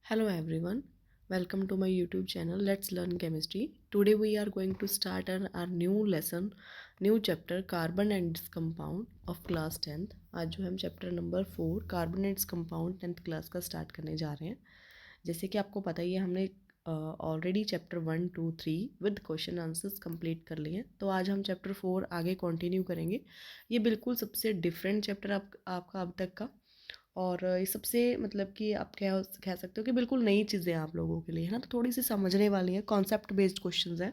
Hello everyone, welcome to my YouTube channel. Let's learn chemistry. Today we are going to start our new lesson, new chapter carbon and its compound of class 10th. आज जो हम chapter number 4 carbon and its compound 10th class का start करने जा रहे हैं. जैसे कि आपको पता ही है हमने already chapter 1, 2, 3 with question answers complete कर लिए हैं. तो आज हम चैप्टर 4 आगे कंटिन्यू करेंगे. ये बिल्कुल सबसे डिफरेंट चैप्टर आपका अब तक का, और ये सबसे मतलब कि आप कह सकते हो कि बिल्कुल नई चीज़ें हैं आप लोगों के लिए, है ना. तो थोड़ी सी समझने वाली हैं, कॉन्सेप्ट बेस्ड क्वेश्चंस हैं.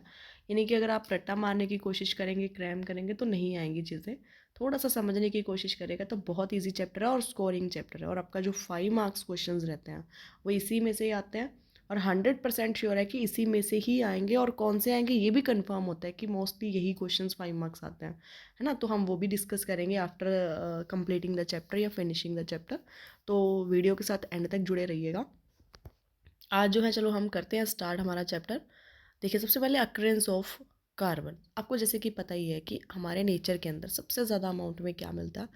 यानी कि अगर आप रट्टा मारने की कोशिश करेंगे, क्रैम करेंगे तो नहीं आएंगी चीज़ें. थोड़ा सा समझने की कोशिश करेगा तो बहुत ईजी चैप्टर है और स्कोरिंग चैप्टर है. और आपका जो 5 मार्क्स क्वेश्चन रहते हैं वो इसी में से ही आते हैं. और 100% श्योर है कि इसी में से ही आएंगे. और कौन से आएंगे ये भी कंफर्म होता है कि मोस्टली यही क्वेश्चंस 5 मार्क्स आते हैं, है ना. तो हम वो भी डिस्कस करेंगे आफ्टर कंप्लीटिंग द चैप्टर या फिनिशिंग द चैप्टर. तो वीडियो के साथ एंड तक जुड़े रहिएगा. आज जो है चलो हम करते हैं स्टार्ट हमारा चैप्टर. देखिए, सबसे पहले अक्रेंस ऑफ कार्बन. आपको जैसे कि पता ही है कि हमारे नेचर के अंदर सबसे ज़्यादा अमाउंट में क्या मिलता है,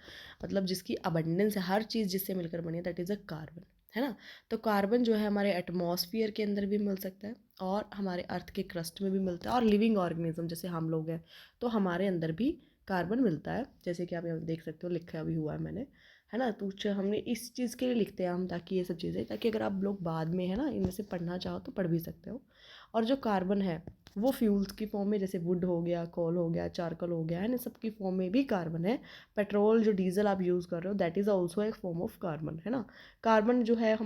मतलब जिसकी अबंडेंस है, हर चीज़ जिससे मिलकर बनी है, दैट इज़ अ कार्बन, है ना. तो कार्बन जो है हमारे एटमॉस्फेयर के अंदर भी मिल सकता है और हमारे अर्थ के क्रस्ट में भी मिलता है. और लिविंग ऑर्गेनिज्म जैसे हम लोग हैं तो हमारे अंदर भी कार्बन मिलता है. जैसे कि आप यहाँ देख सकते हो, लिखा भी हुआ है मैंने, है ना. तो हमने इस चीज़ के लिए लिखते हैं हम, ताकि ये सब चीज़ें, ताकि अगर आप लोग बाद में, है ना, इनमें से पढ़ना चाहो तो पढ़ भी सकते हो. और जो कार्बन है वो फ्यूल्स की फॉर्म में, जैसे वुड हो गया, कोल हो गया, चारकोल हो गया, है ना, सब की फॉर्म में भी कार्बन है. पेट्रोल जो डीजल आप यूज़ कर रहे हो दैट इज़ ऑल्सो एक फॉर्म ऑफ कार्बन, है ना. कार्बन जो है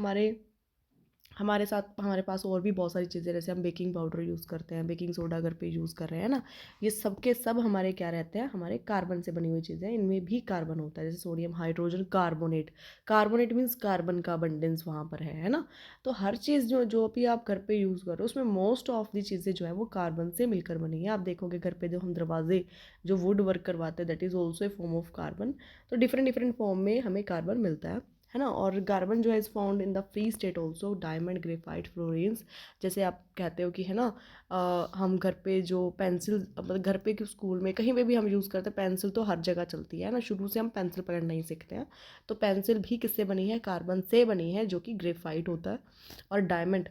हमारे साथ हमारे पास और भी बहुत सारी चीज़ें, जैसे हम बेकिंग पाउडर यूज़ करते हैं, बेकिंग सोडा घर पे यूज़ कर रहे हैं ना. ये सब के सब हमारे क्या रहते हैं, हमारे कार्बन से बनी हुई चीज़ें. इनमें भी कार्बन होता है, जैसे sodium hydrogen carbonate. Carbonate means carbon का अबंडेंस वहाँ पर है ना. तो हर चीज़ जो जो भी आप घर पे यूज़ कर रहे हो उसमें मोस्ट ऑफ दी चीज़ें जो है वो कार्बन से मिलकर बनी है. आप देखोगे घर पे जो हम दरवाजे जो वुड वर्क करवाते हैं that is also a form of carbon. तो डिफरेंट डिफरेंट फॉर्म में हमें कार्बन मिलता है ना. और कार्बन जो है is found in the free state also, diamond, graphite, fluorines. जैसे आप कहते हो कि, है ना, हम घर पे जो पेंसिल, मतलब घर पे कि स्कूल में कहीं पे भी हम यूज़ करते हैं पेंसिल, तो हर जगह चलती है ना. शुरू से हम पेंसिल पकड़ना ही सीखते हैं. तो पेंसिल भी किससे बनी है, कार्बन से बनी है, जो कि ग्रेफाइट होता है. और डायमंड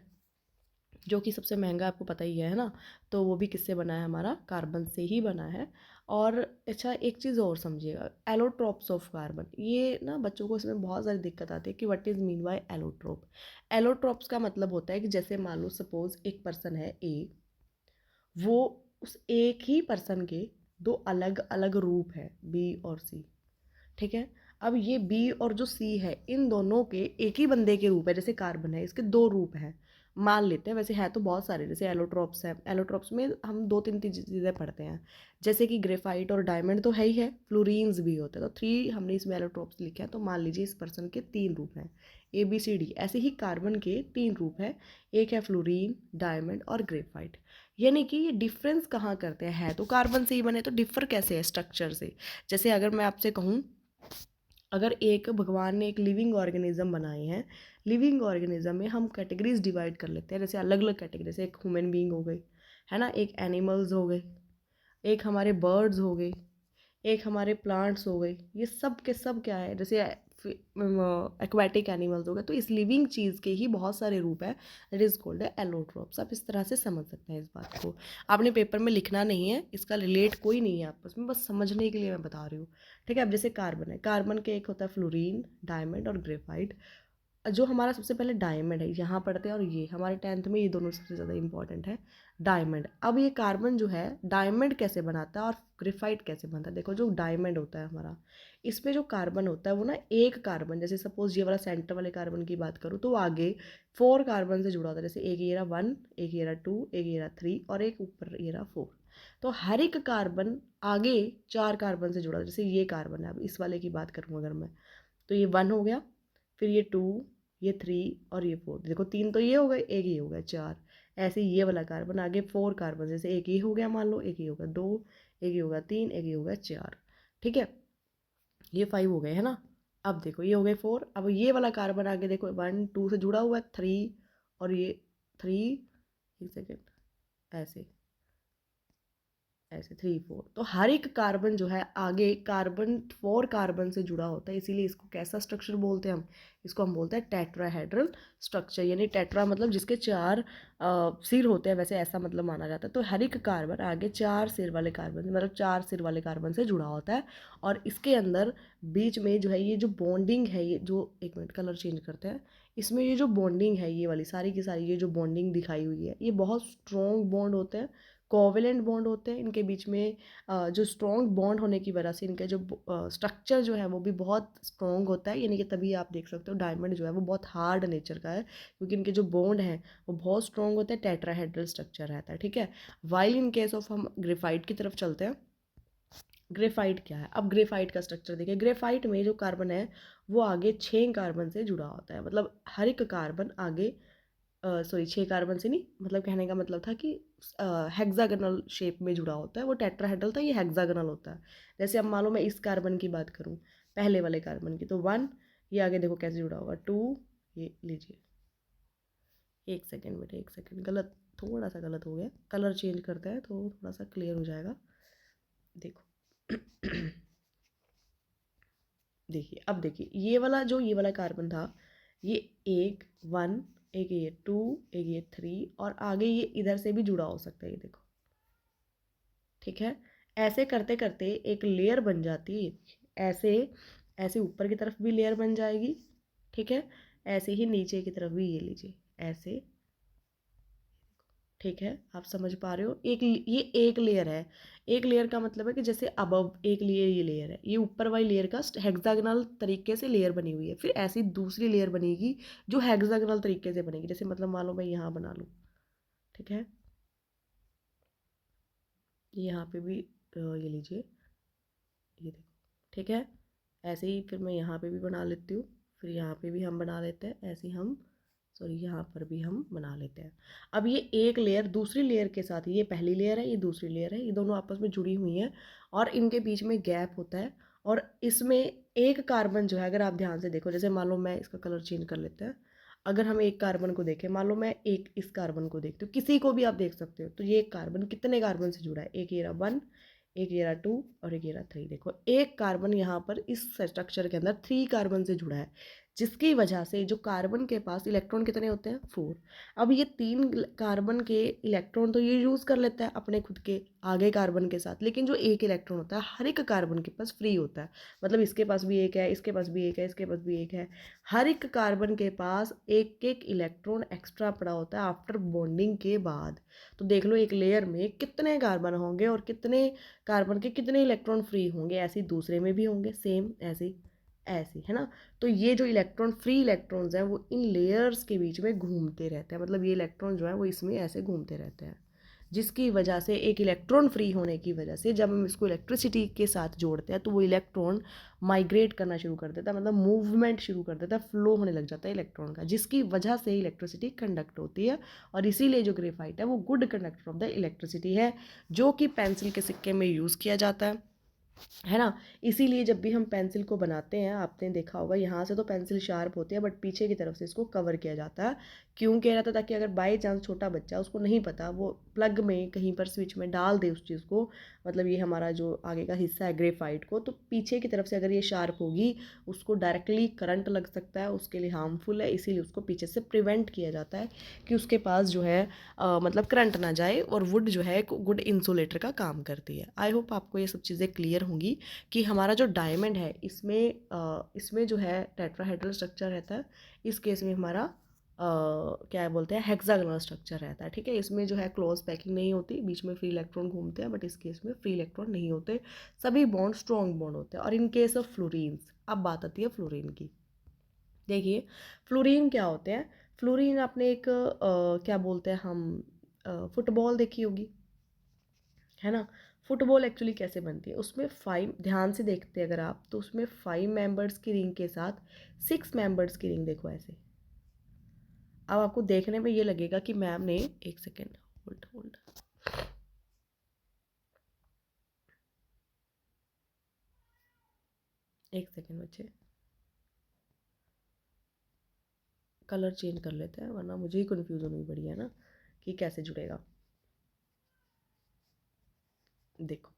जो कि सबसे महंगा आपको पता ही है ना, तो वो भी किससे बना है, हमारा कार्बन से ही बना है. और अच्छा, एक चीज़ और समझिएगा, एलोट्रॉप्स ऑफ कार्बन. ये ना बच्चों को इसमें बहुत सारी दिक्कत आती है कि what is mean by allotrope. Allotropes का मतलब होता है कि जैसे मान लो सपोज एक पर्सन है ए, वो उस एक ही पर्सन के दो अलग अलग रूप है, बी और सी, ठीक है. अब ये बी और जो सी है इन दोनों के एक ही बंदे के रूप है. जैसे कार्बन है, इसके दो रूप हैं मान लेते हैं. वैसे है तो बहुत सारे, जैसे एलोट्रॉप्स है. एलोट्रॉप्स में हम दो तीन चीज़ें पढ़ते हैं, जैसे कि ग्रेफाइट और डायमंड तो है ही है, फ्लोरीन्स भी होते हैं. तो 3 हमने इसमें एलोट्रॉप्स लिखे हैं. तो मान लीजिए इस पर्सन के 3 रूप हैं, ए बी सी डी. ऐसे ही कार्बन के 3 रूप हैं, एक है फ्लोरीन, डायमंड और ग्रेफाइट. यानी कि ये डिफरेंस कहाँ करते हैं, है तो कार्बन से ही बने, तो डिफर कैसे है, स्ट्रक्चर से. जैसे अगर मैं आपसे कहूँ, अगर एक भगवान ने एक लिविंग ऑर्गेनिज्म बनाए हैं, लिविंग ऑर्गेनिज्म में हम कैटेगरीज डिवाइड कर लेते हैं, जैसे अलग अलग कैटेगरी. जैसे एक ह्यूमन बीइंग हो गई, है ना, एक एनिमल्स हो गए, एक हमारे बर्ड्स हो गए, एक हमारे प्लांट्स हो गए. ये सब के सब क्या है, जैसे एक्वाटिक एनिमल्स हो गए. तो इस लिविंग चीज़ के ही बहुत सारे रूप है, दैट इज़ कॉल्ड एलोट्रॉप्स. आप इस तरह से समझ सकते हैं इस बात को. आपने पेपर में लिखना नहीं है, इसका रिलेट कोई नहीं है आपस में, बस समझने के लिए मैं बता रही हूँ, ठीक है. अब जैसे कार्बन है, कार्बन के एक होता है फ्लोरीन, डायमंड और ग्रेफाइट. जो हमारा सबसे पहले डायमंड है, यहाँ पढ़ते हैं, और ये हमारे 10th में ये दोनों सबसे ज़्यादा इंपॉर्टेंट है, डायमंड. अब ये कार्बन जो है डायमंड कैसे बनाता है और ग्रेफाइट कैसे बनता है. देखो, जो डायमंड होता है हमारा, इसमें जो कार्बन होता है वो ना एक कार्बन, जैसे सपोज ये वाला सेंटर वाले कार्बन की बात करूँ तो आगे 4 कार्बन से जुड़ा होता है. जैसे एक ये रहा 1, एक ये रहा 2, एक ये रहा 3 और एक ऊपर ये रहा 4. तो हर एक कार्बन आगे 4 कार्बन से जुड़ा है. जैसे ये कार्बन है, अब इस वाले की बात करूँ अगर मैं, तो ये 1 हो गया, फिर ये 2, ये 3 और ये 4. देखो 3 तो ये हो गए, एक ये हो गया 4. ऐसे ये वाला कार्बन आगे 4 कार्बन, जैसे एक ये हो गया मान लो, एक ये हो गया 2, एक ये हो गया 3, एक ये हो गया 4, ठीक है. ये 5 हो गए, है ना. अब देखो ये हो गए 4. अब ये वाला कार्बन आगे देखो 1 2 से जुड़ा हुआ है 3, और ये 3, एक सेकेंड, ऐसे ऐसे 3 4, तो हर एक कार्बन जो है आगे कार्बन 4 कार्बन से जुड़ा होता है, इसीलिए इसको कैसा स्ट्रक्चर बोलते हैं हम, इसको हम बोलते हैं टेट्राहेड्रल स्ट्रक्चर। यानी टेट्रा मतलब जिसके 4 सिर होते हैं, वैसे ऐसा मतलब माना जाता है। तो हर एक कार्बन आगे 4 सिर वाले कार्बन मतलब 4 सिर वाले कार्बन से जुड़ा होता है, और इसके अंदर बीच में जो है ये जो बॉन्डिंग है, ये जो, एक मिनट कलर चेंज करते हैं, इसमें ये जो बॉन्डिंग है ये वाली सारी की सारी, ये जो बॉन्डिंग दिखाई हुई है, ये बहुत स्ट्रॉन्ग बॉन्ड होते हैं, कोवेलेंट बॉन्ड होते हैं इनके बीच में। जो स्ट्रॉन्ग बॉन्ड होने की वजह से इनका जो स्ट्रक्चर जो है वो भी बहुत स्ट्रॉन्ग होता है। यानी कि तभी आप देख सकते हो डायमंड जो है वो बहुत हार्ड नेचर का है, क्योंकि इनके जो बॉन्ड हैं वो बहुत स्ट्रॉन्ग होते हैं, टेट्राहेड्रल स्ट्रक्चर रहता है, ठीक है। वाइल इन केस ऑफ हम ग्रेफाइट की तरफ चलते हैं। ग्रेफाइट क्या है, अब ग्रेफाइट का स्ट्रक्चर देखिए। ग्रेफाइट में जो कार्बन है वो आगे 6 कार्बन से जुड़ा होता है, मतलब हर एक कार्बन आगे, सॉरी 6 कार्बन से नहीं, मतलब कहने का मतलब था कि हेक्सागोनल शेप में जुड़ा होता है। वो टेट्राहेड्रल था, ये हेक्सागोनल होता है। जैसे अब मान लो मैं इस कार्बन की बात करूँ, पहले वाले कार्बन की, तो 1, ये आगे देखो कैसे जुड़ा होगा, 2, ये लीजिए, एक सेकेंड बेटे, एक सेकेंड, गलत, थोड़ा सा गलत हो गया, कलर चेंज करते हैं तो थोड़ा सा क्लियर हो जाएगा। देखो देखिए, अब देखिए ये वाला कार्बन था, ये एक 1, एक ये 2, एक ये 3, और आगे ये इधर से भी जुड़ा हो सकता है, ये देखो, ठीक है। ऐसे करते करते एक लेयर बन जाती है, ऐसे ऐसे ऊपर की तरफ भी लेयर बन जाएगी, ठीक है। ऐसे ही नीचे की तरफ भी, ये लीजिए ऐसे, ठीक है। आप समझ पा रहे हो, एक ये एक लेयर है। एक लेयर का मतलब है कि जैसे अबव एक लेयर, ये लेयर है, ये ऊपर वाली लेयर का हेक्सागोनल तरीके से लेयर बनी हुई है, फिर ऐसी दूसरी लेयर बनेगी जो हेक्सागोनल तरीके से बनेगी। जैसे मतलब मान लो मैं यहाँ बना लूँ, ठीक है, यहाँ पे भी ये लीजिए, ये देखो, ठीक है। ऐसे ही फिर मैं यहाँ पे भी बना लेती हूँ, फिर यहाँ पे भी हम बना लेते हैं, ऐसे ही हम, सॉरी यहाँ पर भी हम बना लेते हैं। अब ये एक लेयर दूसरी लेयर के साथ, ये पहली लेयर है, ये दूसरी लेयर है, ये दोनों आपस में जुड़ी हुई हैं, और इनके बीच में गैप होता है। और इसमें एक कार्बन जो है, अगर आप ध्यान से देखो, जैसे मान लो मैं इसका कलर चेंज कर लेते हैं, अगर हम एक कार्बन को देखें, मान लो मैं एक इस कार्बन को देखती हूँ, किसी को भी आप देख सकते हो, तो ये एक कार्बन कितने कार्बन से जुड़ा है, एक ये रहा 1, एक ये रहा 2, और एक ये रहा 3। देखो एक कार्बन यहाँ पर इस स्ट्रक्चर के अंदर 3 कार्बन से जुड़ा है, जिसकी वजह से जो कार्बन के पास इलेक्ट्रॉन कितने होते हैं, 4। अब ये 3 कार्बन के इलेक्ट्रॉन तो ये यूज़ कर लेता है अपने खुद के आगे कार्बन के साथ, लेकिन जो एक इलेक्ट्रॉन होता है हर एक कार्बन के पास फ्री होता है। मतलब इसके पास भी एक है, इसके पास भी एक है, इसके पास भी एक है, हर एक कार्बन के पास एक एक इलेक्ट्रॉन एक्स्ट्रा पड़ा होता है आफ्टर बॉन्डिंग के बाद। तो देख लो एक लेयर में कितने कार्बन होंगे और कितने कार्बन के कितने इलेक्ट्रॉन फ्री होंगे, ऐसे ही दूसरे में भी होंगे, सेम ऐसे ऐसे, है ना। तो ये जो इलेक्ट्रॉन फ्री इलेक्ट्रॉन्स हैं वो इन लेयर्स के बीच में घूमते रहते हैं, मतलब ये इलेक्ट्रॉन जो है वो इसमें ऐसे घूमते रहते हैं, जिसकी वजह से एक इलेक्ट्रॉन फ्री होने की वजह से जब हम इसको इलेक्ट्रिसिटी के साथ जोड़ते हैं तो वो इलेक्ट्रॉन माइग्रेट करना शुरू कर देता है, मतलब मूवमेंट शुरू कर देता है, फ्लो होने लग जाता है इलेक्ट्रॉन का, जिसकी वजह से इलेक्ट्रिसिटी कंडक्ट होती है। और इसीलिए जो ग्रेफाइट है वो good conductor of the electricity है, जो कि पेंसिल के सिक्के में यूज़ किया जाता है ना। इसीलिए जब भी हम पेंसिल को बनाते हैं, आपने देखा होगा यहाँ से तो पेंसिल शार्प होती है, बट पीछे की तरफ से इसको कवर किया जाता है। क्यों किया जाता है, ताकि अगर बाई चांस छोटा बच्चा, उसको नहीं पता, वो प्लग में कहीं पर स्विच में डाल दे उस चीज़ को, मतलब ये हमारा जो आगे का हिस्सा है ग्रेफाइट को, तो पीछे की तरफ से अगर ये शार्प होगी, उसको डायरेक्टली करंट लग सकता है, उसके लिए हार्मफुल है। इसीलिए उसको पीछे से प्रिवेंट किया जाता है कि उसके पास जो है मतलब करंट ना जाए, और वुड जो है एक गुड इंसुलेटर का काम करती है। आई होप आपको ये सब चीज़ें क्लियर होंगी कि हमारा जो डायमंड है इसमें इसमें जो है टेट्राहेड्रल स्ट्रक्चर रहता है, इस केस में हमारा क्या बोलते हैं, हेक्सागोनल स्ट्रक्चर रहता है, ठीक है। इसमें जो है क्लोज पैकिंग नहीं होती, बीच में फ्री इलेक्ट्रॉन घूमते हैं, बट इस केस में फ्री इलेक्ट्रॉन नहीं होते, सभी बॉन्ड स्ट्रॉन्ग बॉन्ड होते हैं। और इन केस ऑफ फ्लोरीन्स, अब बात आती है फ्लोरीन की। देखिए फ्लोरीन क्या होते हैं, फ्लोरीन आपने एक क्या बोलते हैं हम, फुटबॉल देखी होगी, है ना। फुटबॉल एक्चुअली कैसे बनती है, उसमें 5, ध्यान से देखते हैं अगर आप, तो उसमें 5 मेंबर्स की रिंग के साथ 6 मेंबर्स की रिंग, देखो ऐसे। अब आपको देखने में ये लगेगा कि मैम ने, एक सेकेंड, होल्ड होल्ड, एक सेकेंड बच्चे, कलर चेंज कर लेते हैं वरना मुझे ही कन्फ्यूज़न हुई पड़ी है ना कि कैसे जुड़ेगा। देखो,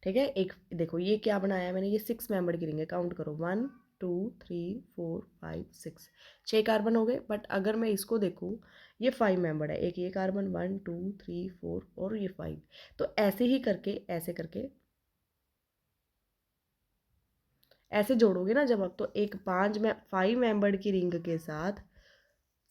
ठीक है। एक देखो ये क्या बनाया है मैंने, ये 6 मेंबर की रिंग है, काउंट करो 1 2 3 4 5 6, 6 कार्बन हो गए। बट अगर मैं इसको देखूँ, ये 5 मेंबर है, एक ये कार्बन 1 2 3 4 और ये 5। तो ऐसे ही करके ऐसे करके ऐसे जोड़ोगे ना जब आप, तो एक 5 मेंबर्ड की रिंग के साथ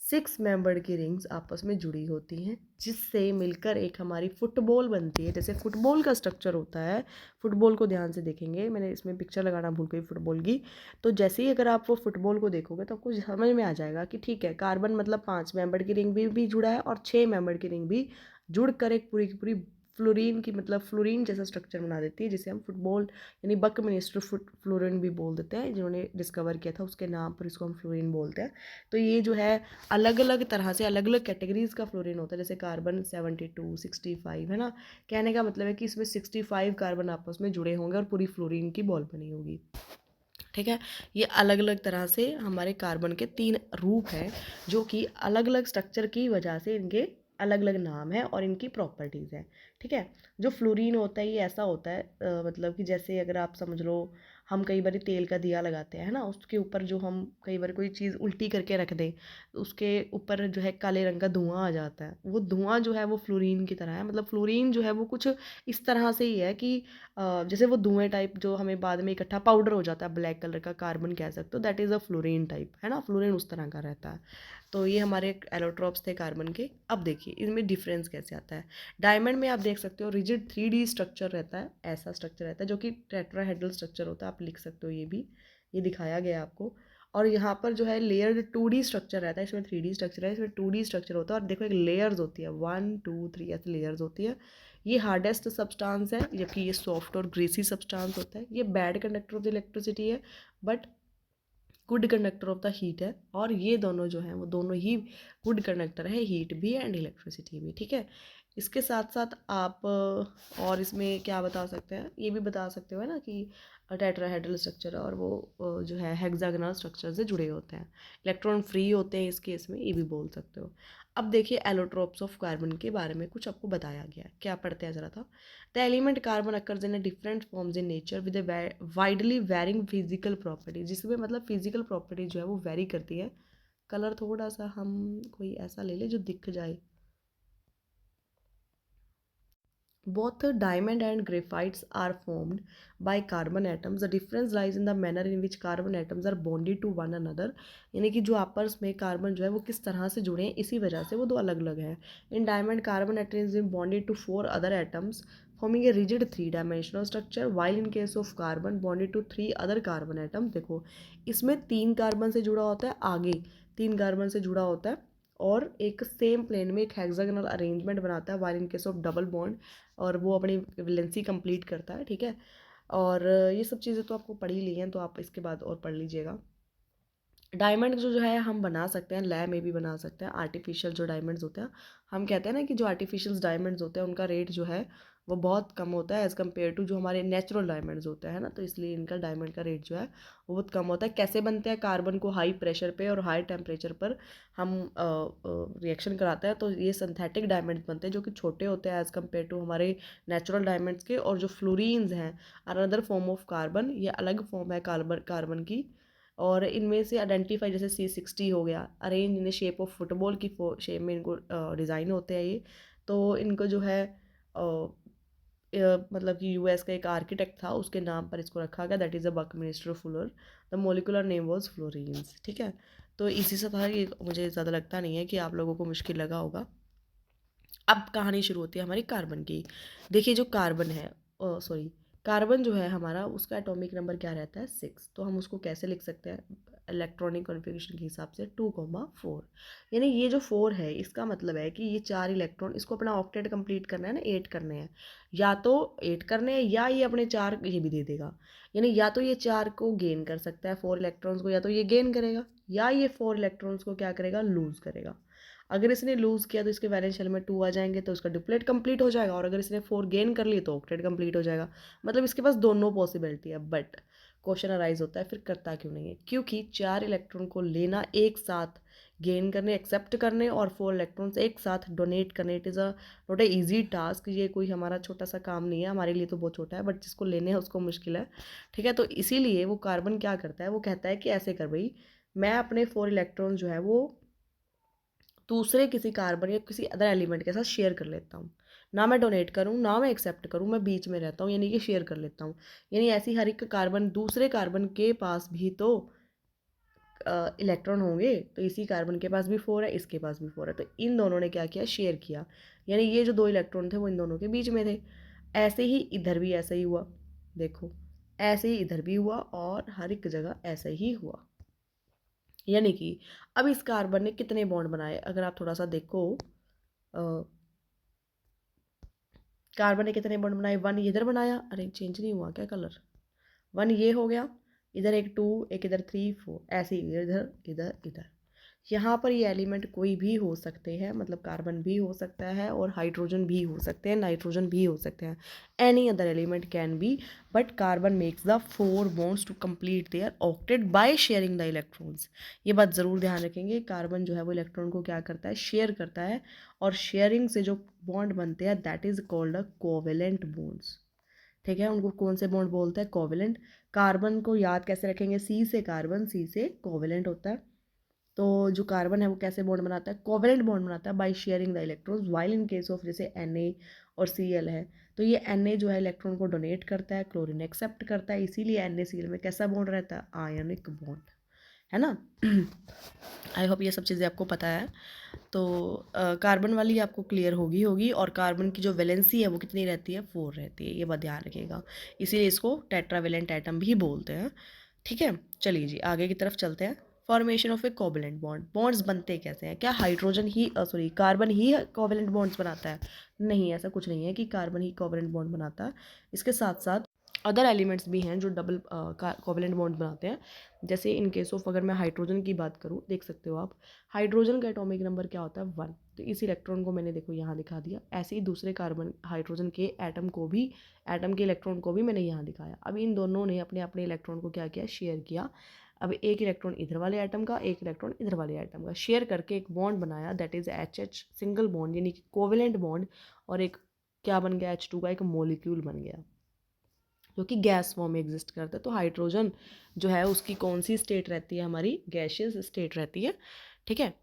6 मेंबर्ड की रिंग्स आपस में जुड़ी होती हैं, जिससे मिलकर एक हमारी फुटबॉल बनती है। जैसे फुटबॉल का स्ट्रक्चर होता है, फुटबॉल को ध्यान से देखेंगे, मैंने इसमें पिक्चर लगाना भूल गई फुटबॉल की। तो जैसे ही अगर आप वो फुटबॉल को देखोगे तो आपको समझ में आ जाएगा कि ठीक है, कार्बन मतलब 5 मेंबर की रिंग भी जुड़ा है और 6 मेंबर की रिंग भी जुड़कर एक पूरी की पूरी फ्लोरीन की, मतलब फ्लोरीन जैसा स्ट्रक्चर बना देती है, जिसे हम फुटबॉल यानी बकमिनिस्टर फ्लोरीन भी बोल देते हैं। जिन्होंने डिस्कवर किया था उसके नाम पर इसको हम फ्लोरीन बोलते हैं। तो ये जो है अलग अलग तरह से अलग अलग कैटेगरीज का फ्लोरीन होता है। जैसे कार्बन 72 65 है ना, कहने का मतलब है कि इसमें 65 कार्बन आपस में जुड़े होंगे और पूरी फ्लोरीन की बॉल बनी होगी। ठीक है, ये अलग अलग तरह से हमारे कार्बन के 3 रूप हैं, जो कि अलग अलग स्ट्रक्चर की वजह से इनके अलग अलग नाम है और इनकी प्रॉपर्टीज़ हैं। ठीक है, जो फ्लोरीन होता है ये ऐसा होता है, मतलब कि जैसे अगर आप समझ लो, हम कई बार तेल का दिया लगाते हैं ना, उसके ऊपर जो हम कई बार कोई चीज़ उल्टी करके रख दें, उसके ऊपर जो है काले रंग का धुआं आ जाता है। वो धुआं जो है वो फ्लोरीन की तरह है। मतलब फ्लोरीन जो है वो कुछ इस तरह से ही है कि जैसे वो धुएं टाइप जो हमें बाद में इकट्ठा पाउडर हो जाता है ब्लैक कलर का, कार्बन कह सकते हो, that is a fluorine type, है ना। फ्लोरीन उस तरह का रहता है। तो ये हमारे एलोट्रॉप्स थे कार्बन के। अब देखिए इनमें डिफरेंस कैसे आता है। डायमंड में आप देख सकते हो रिजिड 3D स्ट्रक्चर रहता है, ऐसा स्ट्रक्चर रहता है जो कि टेट्राहेड्रल स्ट्रक्चर होता है, आप लिख सकते हो। ये भी ये दिखाया गया आपको। और यहाँ पर जो है लेयर्ड 2D स्ट्रक्चर रहता है, इसमें 3D स्ट्रक्चर है, इसमें 2D स्ट्रक्चर होता है। और देखो एक लेयर्स होती है, 1 2 3 ऐसे लेयर्स होती है। ये हार्डेस्ट सब्सटेंस है, जबकि ये सॉफ्ट और ग्रेसी सब्सटेंस होता है। ये bad conductor of the electricity है, but good conductor of the heat है। और ये दोनों जो हैं वो दोनों ही गुड कंडक्टर है, हीट भी एंड इलेक्ट्रिसिटी भी। ठीक है, इसके साथ साथ आप और इसमें क्या बता सकते हैं, ये भी बता सकते हो है ना कि टेट्राहेड्रल स्ट्रक्चर और वो जो है हेक्सागोनल स्ट्रक्चर से जुड़े होते हैं, इलेक्ट्रॉन फ्री होते हैं इस केस में, ये भी बोल सकते हो। अब देखिए एलोट्रोप्स ऑफ कार्बन के बारे में कुछ आपको बताया गया है, क्या पढ़ते हैं ज़रा था। The element carbon occurs in different forms in nature with widely varying physical property, जिसमें मतलब फिजिकल प्रॉपर्टी जो है वो वेरी करती है। कलर थोड़ा सा हम कोई ऐसा ले ले जो दिख जाए। Both diamond and graphites are formed by carbon atoms. The difference lies in the manner in which carbon atoms are bonded to one another. यानी कि जो आपस में कार्बन जो है वो किस तरह से जुड़े हैं, इसी वजह से वो दो अलग अलग हैं। In diamond carbon atom is bonded to 4 other atoms forming a rigid 3 dimensional structure, while in case of carbon bonded to 3 other carbon atoms. देखो इसमें 3 कार्बन से जुड़ा होता है, आगे 3 कार्बन से जुड़ा होता है और एक सेम प्लेन में एक हेक्सागोनल अरेंजमेंट बनाता है, while in case of double bond, और वो अपनी वैलेंसी कंप्लीट करता है। ठीक है, और ये सब चीज़ें तो आपको पढ़ ही ली हैं, तो आप इसके बाद और पढ़ लीजिएगा। डायमंड जो है हम बना सकते हैं, लैब में भी बना सकते हैं। आर्टिफिशियल जो डायमंड्स होते हैं, हम कहते हैं ना कि जो आर्टिफिशियल डायमंड्स होते हैं उनका रेट जो है वो बहुत कम होता है एज़ कम्पेयर टू जो हमारे नेचुरल डायमंड्स होते हैं ना, तो इसलिए इनका डायमंड का रेट जो है वो बहुत कम होता है। कैसे बनते हैं, कार्बन को हाई प्रेशर पे और हाई टेम्परेचर पर हम रिएक्शन कराते हैं, तो ये सिंथेटिक डायमंड्स बनते हैं जो कि छोटे होते हैं एज़ कम्पेयर टू हमारे नेचुरल डायमंड्स के। और जो फ्लोरीन्स हैं अनदर फॉर्म ऑफ कार्बन, ये अलग फॉर्म है कार्बन की। और इनमें से आइडेंटिफाई जैसे C60 हो गया, arrange in shape of football की शेप में इनको डिज़ाइन होते हैं ये। तो इनको जो है मतलब कि US का एक आर्किटेक्ट था, उसके नाम पर इसको रखा गया, that is a Buckminster Fuller. The molecular name was fullerenes. ठीक है, तो इसी से था, ये मुझे ज़्यादा लगता नहीं है कि आप लोगों को मुश्किल लगा होगा। अब कहानी शुरू होती है हमारी कार्बन की। देखिए जो कार्बन है, सॉरी, कार्बन जो है हमारा, उसका एटॉमिक नंबर क्या रहता है 6। तो हम उसको कैसे लिख सकते हैं इलेक्ट्रॉनिक कॉन्फ़िगरेशन के हिसाब से 2,4। यानी ये जो 4 है इसका मतलब है कि ये 4 इलेक्ट्रॉन, इसको अपना ऑक्टेट कंप्लीट करना है ना, 8 करने हैं, या तो 8 करने हैं या ये अपने 4 ये भी दे देगा। यानी या तो ये 4 को गेन कर सकता है 4 इलेक्ट्रॉन्स को, या तो ये गेन करेगा, या ये 4 इलेक्ट्रॉन्स को क्या करेगा, लूज़ करेगा। अगर इसने लूज़ किया तो इसके वैलेंस शेल में 2 आ जाएंगे, तो उसका डिप्लेट कंप्लीट हो जाएगा। और अगर इसने 4 गेन कर ली तो ऑक्टेट कंप्लीट हो जाएगा। मतलब इसके पास दोनों पॉसिबिलिटी है। बट क्वेश्चन अराइज होता है फिर करता क्यों नहीं है, क्योंकि 4 इलेक्ट्रॉन को लेना एक साथ गेन करने, एक्सेप्ट करने और 4 इलेक्ट्रॉन्स एक साथ डोनेट करने। It is a not a easy task, ये कोई हमारा छोटा सा काम नहीं है, हमारे लिए तो बहुत छोटा है, बट जिसको लेने हैं उसको मुश्किल है, ठीक है। तो इसीलिए वो कार्बन क्या करता है, वो कहता है कि ऐसे कर भाई, मैं अपने 4 इलेक्ट्रॉन जो है वो दूसरे किसी कार्बन या किसी अदर एलिमेंट के साथ शेयर कर लेता हूँ। ना मैं डोनेट करूँ ना मैं एक्सेप्ट करूँ, मैं बीच में रहता हूँ, यानी कि शेयर कर लेता हूँ। यानी ऐसी हर एक कार्बन, दूसरे कार्बन के पास भी तो इलेक्ट्रॉन होंगे, तो इसी कार्बन के पास भी 4 है, इसके पास भी 4 है, तो इन दोनों ने क्या किया, शेयर किया। यानी ये जो 2 इलेक्ट्रॉन थे वो इन दोनों के बीच में थे। ऐसे ही इधर भी ऐसा ही हुआ, देखो ऐसे ही इधर भी हुआ और हर एक जगह ऐसे ही हुआ। यानी कि अब इस कार्बन ने कितने बॉन्ड बनाए, अगर आप थोड़ा सा देखो, कार्बन ने कितने बॉन्ड बनाए, 1 इधर बनाया, अरे चेंज नहीं हुआ क्या कलर, 1 ये हो गया, इधर एक 2, एक इधर 3 4, ऐसे ही इधर इधर इधर। यहाँ पर ये एलिमेंट कोई भी हो सकते हैं, मतलब कार्बन भी हो सकता है और हाइड्रोजन भी हो सकते हैं, नाइट्रोजन भी हो सकते हैं, any other element can be, but carbon makes the 4 bonds to complete their octet by sharing the electrons. ये बात ज़रूर ध्यान रखेंगे, कार्बन जो है वो इलेक्ट्रॉन को क्या करता है, शेयर करता है, और शेयरिंग से जो बॉन्ड बनते हैं that is called a covalent bonds, ठीक है। उनको कौन से बॉन्ड बोलते हैं, कोवेलेंट। कार्बन को याद कैसे रखेंगे, सी से कार्बन, सी से कोवेलेंट होता है। तो जो कार्बन है वो कैसे बॉन्ड बनाता है, कोवेलेंट बॉन्ड बनाता है bye sharing the electrons, while in case of जैसे Na और Cl है, तो ये Na जो है इलेक्ट्रॉन को डोनेट करता है, क्लोरीन एक्सेप्ट करता है, इसीलिए NaCl में कैसा बॉन्ड रहता है, आयनिक बॉन्ड, है ना। आई होप ये सब चीज़ें आपको पता है। तो कार्बन वाली आपको क्लियर होगी और कार्बन की जो वैलेंसी है वो कितनी रहती है, 4 रहती है, ये बात ध्यान रखिएगा, इसीलिए इसको टेट्रावेलेंट एटम भी बोलते हैं, ठीक है। चलिए जी आगे की तरफ चलते हैं। Formation of A covalent bond, bonds बनते कैसे हैं, क्या हाइड्रोजन ही सॉरी कार्बन ही कोवेलेंट बॉन्ड्स बनाता है, नहीं, ऐसा कुछ नहीं है कि कार्बन ही कोवेलेंट बॉन्ड बनाता है, इसके साथ साथ अदर एलिमेंट्स भी हैं जो डबल कोवेलेंट बॉन्ड बनाते हैं। जैसे इन केस ऑफ अगर मैं हाइड्रोजन की बात करूँ, देख सकते हो आप, हाइड्रोजन का एटॉमिक नंबर क्या होता है, 1, तो इस इलेक्ट्रॉन को मैंने देखो यहाँ दिखा दिया, ऐसे ही दूसरे कार्बन हाइड्रोजन के एटम को भी, एटम के इलेक्ट्रॉन को भी मैंने यहाँ दिखाया। अब इन दोनों ने अपने अपने इलेक्ट्रॉन को क्या किया, शेयर किया। अब एक इलेक्ट्रॉन इधर वाले एटम का, एक इलेक्ट्रॉन इधर वाले एटम का शेयर करके एक बॉन्ड बनाया, that is HH single bond, यानी कि कोवेलेंट बॉन्ड, और एक क्या बन गया, H2 का एक मॉलिक्यूल बन गया जो कि गैस फॉर्म में एग्जिस्ट करता है। तो हाइड्रोजन जो है उसकी कौन सी स्टेट रहती है, हमारी गैशियस स्टेट रहती है, ठीक है।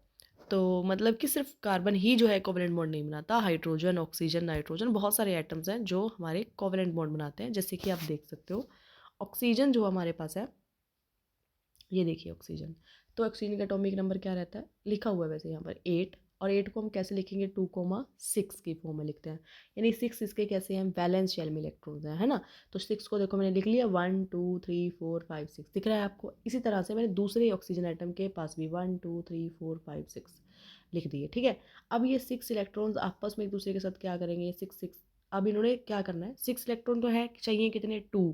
तो मतलब कि सिर्फ कार्बन ही जो है कोवेलेंट बॉन्ड नहीं बनाता, हाइड्रोजन, ऑक्सीजन, नाइट्रोजन, बहुत सारे एटम्स हैं जो हमारे कोवेलेंट बॉन्ड बनाते हैं। जैसे कि आप देख सकते हो ऑक्सीजन जो हमारे पास है, ये देखिए ऑक्सीजन, तो ऑक्सीजन का एटॉमिक नंबर क्या रहता है, लिखा हुआ है वैसे यहाँ पर 8, और 8 को हम कैसे लिखेंगे, 2,6 की फॉर्म में लिखते हैं, यानी 6 इसके कैसे हैं, वैलेंस शेल में इलेक्ट्रॉन्स हैं, है ना। तो 6 को देखो मैंने लिख लिया, 1 2 3 4 5 6 दिख रहा है आपको। इसी तरह से मैंने दूसरे ऑक्सीजन आइटम के पास भी 1 2 3 4 5 6 लिख दिए, ठीक है। अब ये 6 इलेक्ट्रॉन्स आपस में एक दूसरे के साथ क्या करेंगे, 6 6, अब इन्होंने क्या करना है, 6 इलेक्ट्रॉन तो है, चाहिए कितने, 2,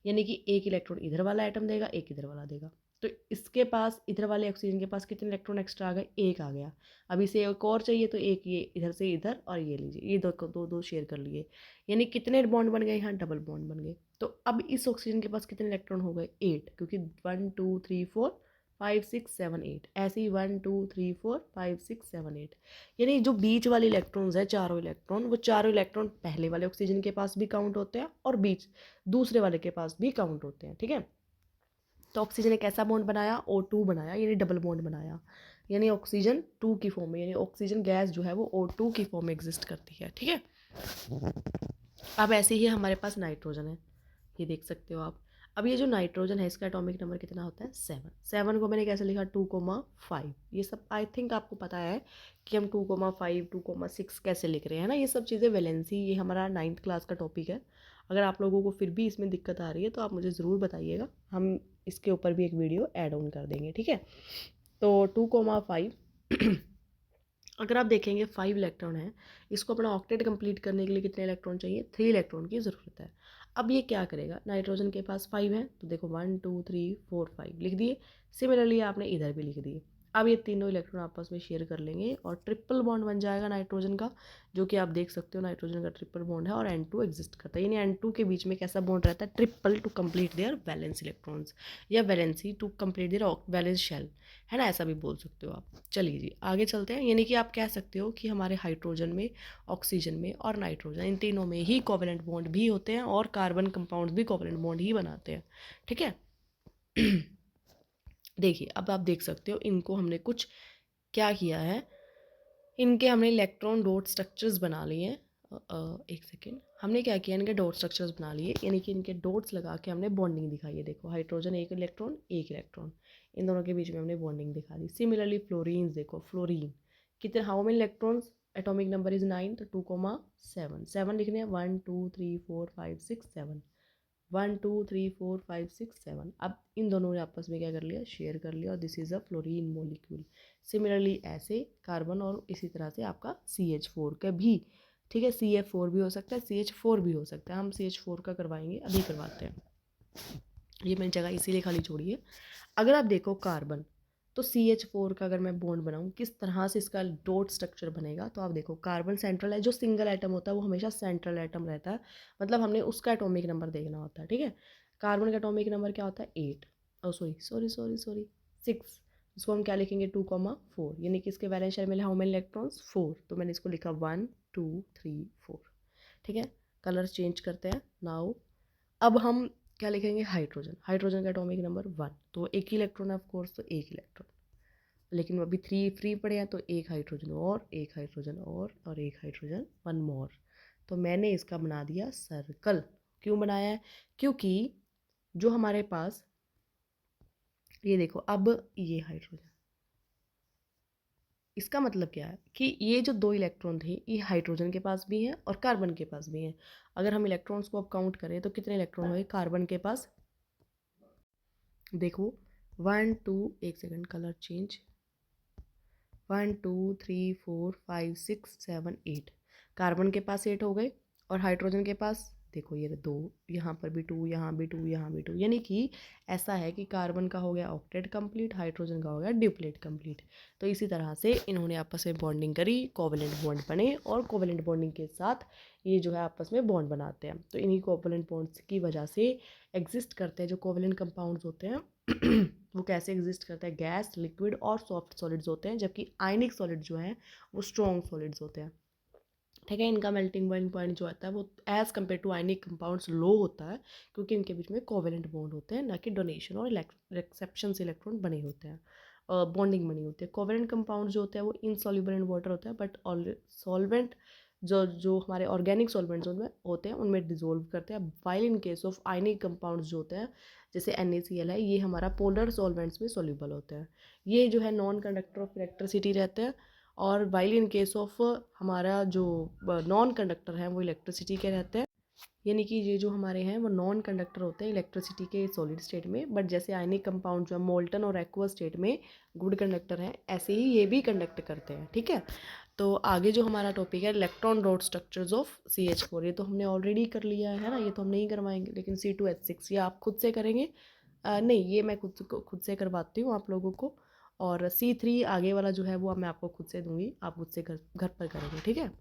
यानी कि एक इलेक्ट्रॉन इधर वाला आइटम देगा, एक इधर वाला देगा। तो इसके पास, इधर वाले ऑक्सीजन के पास कितने इलेक्ट्रॉन एक्स्ट्रा आ गए, एक आ गया। अब इसे एक और चाहिए, तो एक ये इधर से इधर, और ये लीजिए, ये दो दो दो शेयर कर लिए, यानी कितने बॉन्ड बन गए, यहाँ डबल बॉन्ड बन गए। तो अब इस ऑक्सीजन के पास कितने इलेक्ट्रॉन हो गए, 8, क्योंकि 1 2 3 4 5 6 7 8, ऐसे ही 1 2 3 4 5 6 7 8, यानी जो बीच वाले इलेक्ट्रॉन्स है, चारों इलेक्ट्रॉन, वो चारों इलेक्ट्रॉन पहले वाले ऑक्सीजन के पास भी काउंट होते हैं और बीच दूसरे वाले के पास भी काउंट होते हैं, ठीक है। तो ऑक्सीजन ने कैसा बॉन्ड बनाया, O2 बनाया, यानी डबल बॉन्ड बनाया, यानी ऑक्सीजन 2 की फॉर्म में, यानी ऑक्सीजन गैस जो है वो O2 की फॉर्म में एग्जिस्ट करती है, ठीक है। अब ऐसे ही हमारे पास नाइट्रोजन है, ये देख सकते हो आप। अब ये जो नाइट्रोजन है इसका एटॉमिक नंबर कितना होता है, 7, 7 को मैंने कैसे लिखा, 2,5, ये सब आई थिंक आपको पता है कि हम 2,5 2,6 कैसे लिख रहे हैं ना, ये सब चीज़ें वैलेंसी, ये हमारा 9th क्लास का टॉपिक है। अगर आप लोगों को फिर भी इसमें दिक्कत आ रही है तो आप मुझे ज़रूर बताइएगा, हम इसके ऊपर भी एक वीडियो ऐड ऑन कर देंगे, ठीक है। तो 2,5 अगर आप देखेंगे 5 इलेक्ट्रॉन है, इसको अपना ऑक्टेट कंप्लीट करने के लिए कितने इलेक्ट्रॉन चाहिए, 3 इलेक्ट्रॉन की ज़रूरत है। अब ये क्या करेगा, नाइट्रोजन के पास 5 है, तो देखो 1 2 3 4 5 लिख दिए, सिमिलरली आपने इधर भी लिख दिए। अब ये तीनों इलेक्ट्रॉन आपस में शेयर कर लेंगे और ट्रिपल बॉन्ड बन जाएगा नाइट्रोजन का, जो कि आप देख सकते हो नाइट्रोजन का ट्रिपल बॉन्ड है और N2 एग्जिस्ट करता है। यानी N2 के बीच में कैसा बॉन्ड रहता है, triple to complete their valence electrons, या valency to complete their valence shell, है ना, ऐसा भी बोल सकते हो आप। चलिए जी आगे चलते हैं। यानी कि आप कह सकते हो कि हमारे हाइड्रोजन में, ऑक्सीजन में और नाइट्रोजन, इन तीनों में ही कोवेलेंट बॉन्ड भी होते हैं और कार्बन कंपाउंड भी कोवेलेंट बॉन्ड ही बनाते हैं, ठीक है। देखिए अब आप देख सकते हो इनको हमने कुछ क्या किया है, इनके हमने इलेक्ट्रॉन डॉट स्ट्रक्चर्स बना लिए हैं। एक सेकेंड, हमने क्या किया, इनके डॉट स्ट्रक्चर्स बना लिए, यानी कि इनके डॉट्स लगा के हमने बॉन्डिंग दिखाई है। देखो हाइड्रोजन एक इलेक्ट्रॉन, इन दोनों के बीच में हमने बॉन्डिंग दिखा दी। सिमिलरली फ्लोरीन, देखो फ्लोरीन कितने, how many electrons, atomic number is 9, तो 2,7 7 लिखने हैं, 1 2 3 4 5 6 7, 1 2 3 4 5 6 7। अब इन दोनों ने आपस में क्या कर लिया, शेयर कर लिया, और this is a fluorine molecule. Similarly ऐसे कार्बन और इसी तरह से आपका CH4 का भी, ठीक है, CF4 भी हो सकता है, CH4 भी हो सकता है। हम CH4 का करवाएंगे, अभी करवाते हैं, ये मैंने जगह इसीलिए खाली छोड़ी है। अगर आप देखो कार्बन, तो CH4 का अगर मैं बॉन्ड बनाऊँ किस तरह से इसका डॉट स्ट्रक्चर बनेगा, तो आप देखो कार्बन सेंट्रल है, जो सिंगल एटम होता है वो हमेशा सेंट्रल एटम रहता है, मतलब हमने उसका एटॉमिक नंबर देखना होता है, ठीक है। कार्बन का एटॉमिक नंबर क्या होता है, 8, ओ सॉरी 6, इसको हम क्या लिखेंगे, 2,4, यानी कि इसके वैलेंस शेल में हाउ मेनी इलेक्ट्रॉन्स, 4, तो मैंने इसको लिखा 1 2 3 4, ठीक है। कलर चेंज करते हैं नाउ। अब हम क्या लिखेंगे, हाइड्रोजन का एटॉमिक नंबर 1, तो एक ही इलेक्ट्रॉन है ऑफ कोर्स, तो एक इलेक्ट्रॉन, लेकिन अभी 3 फ्री पड़े हैं, तो एक हाइड्रोजन और एक हाइड्रोजन, 1 मोर। तो मैंने इसका बना दिया सर्कल। क्यों बनाया है, क्योंकि जो हमारे पास, ये देखो अब ये हाइड्रोजन, इसका मतलब क्या है कि ये जो 2 इलेक्ट्रॉन थे ये हाइड्रोजन के पास भी हैं और कार्बन के पास भी हैं। अगर हम इलेक्ट्रॉन्स को अब काउंट करें तो कितने इलेक्ट्रॉन हुए कार्बन के पास, देखो 1 2, एक सेकंड कलर चेंज, 1 2 3 4 5 6 7 8, कार्बन के पास 8 हो गए, और हाइड्रोजन के पास देखो ये 2, यहाँ पर भी 2, यहाँ भी 2, यहाँ भी 2, यानी कि ऐसा है कि कार्बन का हो गया ऑक्टेट कंप्लीट, हाइड्रोजन का हो गया डिप्लेट कंप्लीट। तो इसी तरह से इन्होंने आपस में बॉन्डिंग करी, कोवेलेंट बॉन्ड बने, और कोवेलेंट बॉन्डिंग के साथ ये जो है आपस में बॉन्ड बनाते हैं। तो इन्हीं कोवेलेंट बॉन्ड्स की वजह से एग्जिस्ट करते हैं जो कोवेलेंट कंपाउंड्स होते हैं। वो कैसे एग्जिस्ट करता है, गैस, लिक्विड और सॉफ्ट सॉलिड्स होते हैं, जबकि आयनिक सॉलिड जो हैं वो स्ट्रॉन्ग सॉलिड्स होते हैं, ठीक है। इनका मेल्टिंग पॉइंट जो आता है वो as compared to ionic compounds low होता है, क्योंकि इनके बीच में कोवेलेंट बॉन्ड होते हैं, ना कि डोनेशन और एक्सेप्शन से इलेक्ट्रॉन बने होते हैं, बॉन्डिंग बनी होती है। कोवेलेंट कंपाउंड जो होते हैं वो इनसॉल्युबल इन वाटर होता है, बट सॉल्वेंट जो जो हमारे ऑर्गेनिक सॉल्वेंट्स उनमें होते हैं उनमें डिजोल्व करते हैं। While in case of ionic compounds जो होते हैं जैसे NaCl है, ये हमारा पोलर सॉल्वेंट्स में सॉल्युबल होते हैं, ये जो है नॉन कंडक्टर ऑफ इलेक्ट्रिसिटी रहते हैं। और वाइल इन केस ऑफ हमारा जो नॉन कंडक्टर हैं वो इलेक्ट्रिसिटी के रहते हैं, यानी कि ये जो हमारे हैं वो नॉन कंडक्टर होते हैं इलेक्ट्रिसिटी के सॉलिड स्टेट में, बट जैसे आयनिक कंपाउंड जो है मोल्टन और एक्वा स्टेट में गुड कंडक्टर हैं, ऐसे ही ये भी कंडक्ट करते हैं, ठीक है। तो आगे जो हमारा टॉपिक है electron dot structures of CH4, ये तो हमने ऑलरेडी कर लिया है ना, ये तो हम नहीं करवाएंगे, लेकिन C2H6 ये आप खुद से करेंगे, नहीं ये मैं खुद से करवाती हूँ आप लोगों को, और C3 आगे वाला जो है वो मैं आपको खुद से दूंगी, आप खुद से घर पर करेंगे, ठीक है।